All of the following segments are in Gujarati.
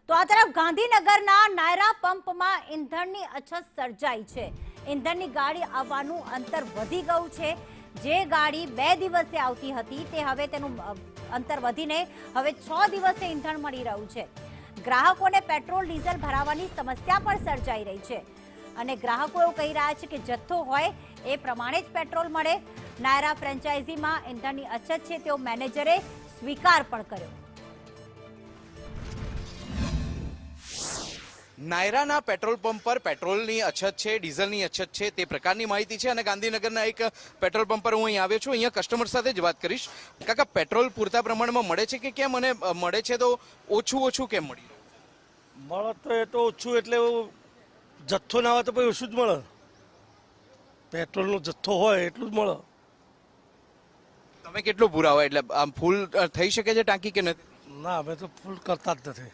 તો આ તરફ ગાંધીનગરના નાયરા પંપમાં ઈંધણની અછત સર્જાઈ છે. ઈંધણની ગાડી આવવાનું અંતર વધી ગયું છે. જે ગાડી 2 દિવસે આવતી હતી તે હવે તેનું અંતર વધીને હવે 6 દિવસે ઈંધણ મળી રહ્યું છે. ગ્રાહકોને પેટ્રોલ ડીઝલ ભરાવાની સમસ્યા પણ સર્જાઈ રહી છે અને ગ્રાહકો એવું કહી રહ્યા છે કે જથ્થો હોય એ પ્રમાણે જ પેટ્રોલ મળે. નાયરા ફ્રેન્ચાઇઝીમાં ઈંધણની અછત છે તેવો મેનેજરે સ્વીકાર પણ કર્યો. નાયરાના પેટ્રોલ પંપ પર પેટ્રોલની અછત છે, ડીઝલની અછત છે, તે પ્રકારની માહિતી છે. અને ગાંધીનગરના એક પેટ્રોલ પંપ પર હું અહીં આવ્યો છું. અહીંયા કસ્ટમર સાથે જ વાત કરીશ. કાકા, પેટ્રોલ પૂરતા પ્રમાણમાં મળે છે કે કેમ, અને મળે છે તો ઓછું કેમ મળી રહ્યું? મળે તો એ તો ઓછું, એટલે જથ્થો ના હોય તો પછી ઓછું જ મળે. પેટ્રોલનો જથ્થો હોય એટલું જ મળે. તમે કેટલું પુરાવો, એટલે આમ ફૂલ થઈ શકે છે ટાંકી કે નથી? ના, અમે તો ફૂલ કરતા જ નથી.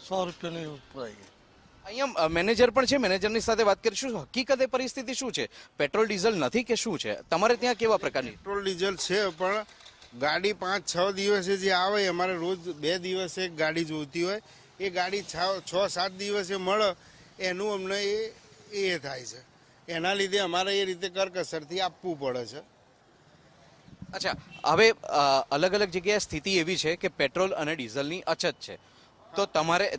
100 રૂપિયાની પુરાઈ. અહીંયા મેનેજર પણ છે, મેનેજરની સાથે વાત કરીશું. હકીકતે પરિસ્થિતિ શું છે? પેટ્રોલ ડીઝલ નથી કે શું છે? તમારે ત્યાં કેવા પ્રકારની? પેટ્રોલ ડીઝલ છે, પણ ગાડી 5-6 દિવસે જે આવે, અમારે રોજ 2 દિવસે એક ગાડી જોઈતી હોય. એ ગાડી 6-7 દિવસે મળે, એનું અમને એ થાય છે. એના લીધે અમારે એ રીતે કરકસરથી આપવું પડે છે. અચ્છા, હવે અલગ અલગ જગ્યાએ સ્થિતિ એવી છે કે પેટ્રોલ અને ડીઝલની અછત છે, તો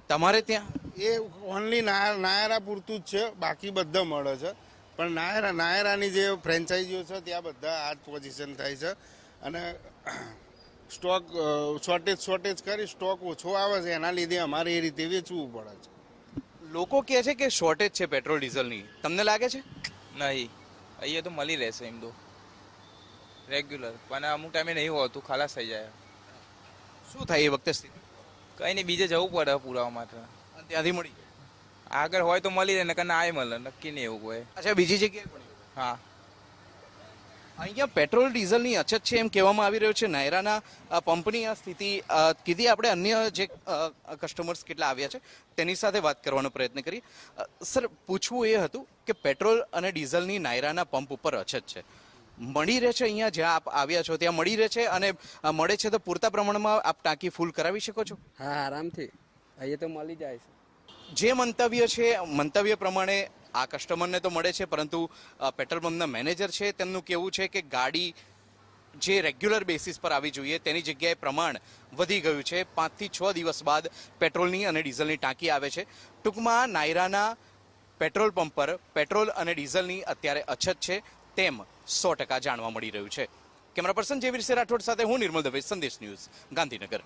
તમારે ત્યાં એ ઓનલી નાયરા પૂરતું જ છે, બાકી બધા મળે છે. પણ નાયરાની જે ફ્રેન્ચાઇઝીઓ છે ત્યાં બધા આ જ પોઝિશન થાય છે. અને સ્ટોક શોર્ટેજ કરી સ્ટોક ઓછો આવે છે, એના લીધે અમારે એ રીતે વેચવું પડે છે. લોકો કહે છે કે શોર્ટેજ છે પેટ્રોલ ડીઝલની, તમને લાગે છે? નહીં, અહીંયા તો મળી રહેશે એમ તો રેગ્યુલર, પણ અમુક ટાઈમે નહીં હોતું, ખલાસ થઈ જાય. શું થાય એ વખતે સ્થિતિ? કંઈ નહીં, બીજે જવું પડે પુરાવા માટે. ત્યાંથી મળી જાય. આગળ હોય તો મળી રહે, નકર ના મળે, નક્કી નહીં એવું હોય. અચ્છા, બીજી જગ્યાએ પણ? હા, અહીંયા પેટ્રોલ ડીઝલની અછત છે એમ કહેવામાં આવી રહ્યું છે. નાયરાના પંપની આ સ્થિતિ કીધી. આપણે અન્ય જે કસ્ટમર્સ કેટલા આવ્યા છે તેની સાથે વાત કરવાનો પ્રયત્ન કરીએ. સર, પૂછવું એ હતું કે પેટ્રોલ અને ડીઝલની નાયરાના પંપ ઉપર અછત છે, મળી રહે છે? અહીંયા જ્યાં આપ આવ્યા છો ત્યાં મળી રહે છે, અને મળે છે તો પૂરતા પ્રમાણમાં આપ ટાંકી ફૂલ કરાવી શકો છો? હા, આરામથી અહીંયા તો મળી જાય છે. જે મંતવ્ય છે, મંતવ્ય પ્રમાણે આ કસ્ટમરને તો મળે છે, પરંતુ પેટ્રોલ પંપના મેનેજર છે તેમનું કહેવું છે કે ગાડી જે રેગ્યુલર બેસિસ પર આવી જોઈએ તેની જગ્યાએ પ્રમાણ વધી ગયું છે. 5 થી 6 દિવસ બાદ પેટ્રોલની અને ડીઝલની ટાંકી આવે છે. ટૂંકમાં નાયરાના પેટ્રોલ પંપ પર પેટ્રોલ અને ડીઝલની અત્યારે અછત છે તેમ 100% જાણવા મળી રહ્યું છે. કેમેરા પર્સન જેવીર રાઠોડ સાથે હું નિર્મલ દવે, સંદેશ ન્યૂઝ, ગાંધીનગર.